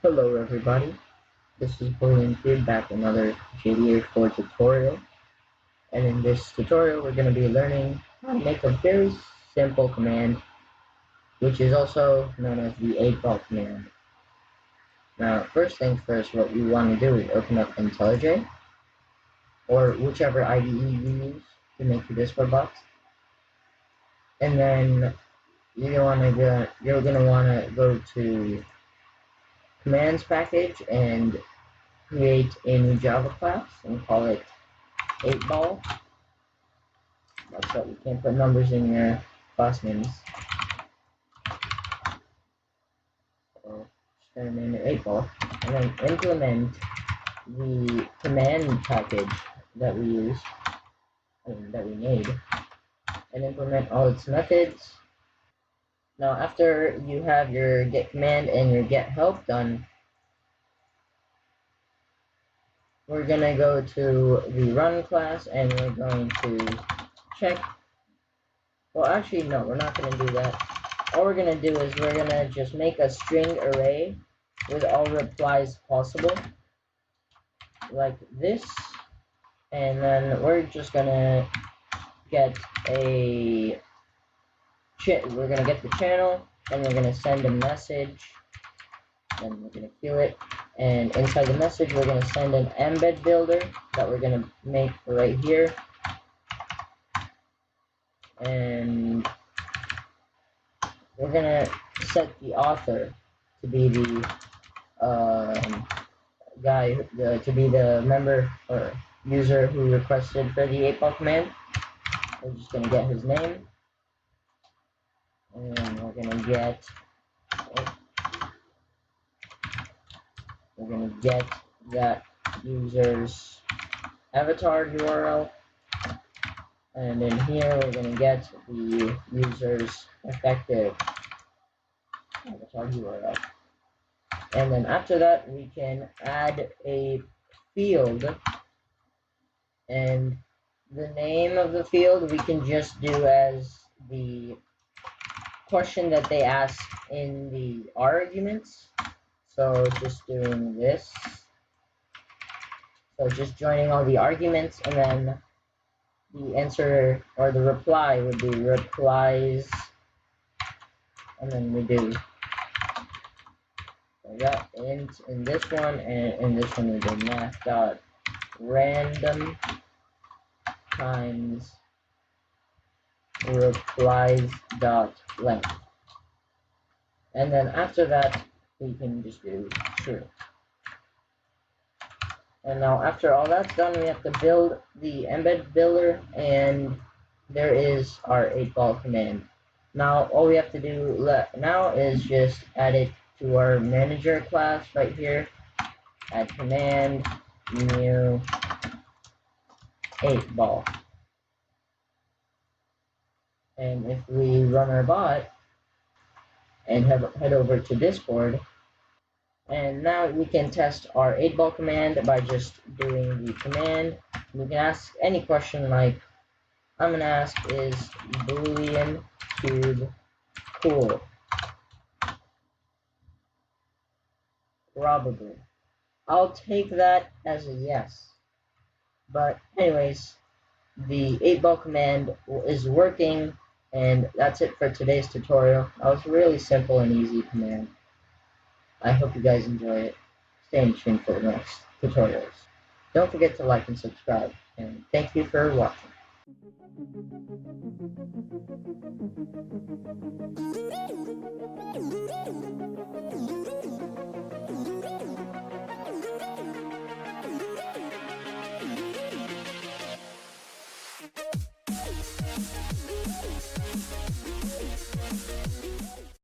Hello everybody, this is BooleanCube back with another JDA 4 tutorial, and in this tutorial we're going to be learning how to make a very simple command, which is also known as the 8-ball command. Now first things first, what we want to do is open up IntelliJ, or whichever IDE you use to make your Discord box, and then you're going to want to go to commands package and create a new Java class and call it 8-ball. That's right, you can't put numbers in your class names. So just gonna name it 8-ball. And then implement the command package that we use, that we made, and implement all its methods. Now after you have your get command and your get help done, we're gonna go to the run class and we're going to check. Well, actually, no, we're not going to do that. All we're going to do is we're going to just make a string array with all replies possible, like this. And then we're just going to get the channel, and we're going to send a message, and we're going to queue it. And inside the message, we're going to send an embed builder that we're going to make right here. And we're gonna set the author to be the to be the member or user who requested for the 8-ball command. We're just gonna get his name, and we're gonna get that user's avatar URL, and in here we're gonna get the user's effective avatar URL. And then after that, we can add a field, and the name of the field we can just do as the question that they ask in the arguments. So just doing this. So just joining all the arguments, and then the answer or the reply would be replies, and then we do that in this one, and in this one we do math dot random times replies dot length, and then after that we can just do true. And now after all that's done, we have to build the embed builder, and there is our 8-ball command. Now all we have to do now is just add it to our manager class right here. Add command new 8-ball. And if we run our bot and head over to Discord, and now we can test our 8-ball command by just doing the command. We can ask any question, like I'm gonna ask, is BooleanCube cool? Probably. I'll take that as a yes. But anyways, the 8-ball command is working, and that's it for today's tutorial. That was a really simple and easy command. I hope you guys enjoy it. Stay tuned for the next tutorials. Don't forget to like and subscribe, and thank you for watching.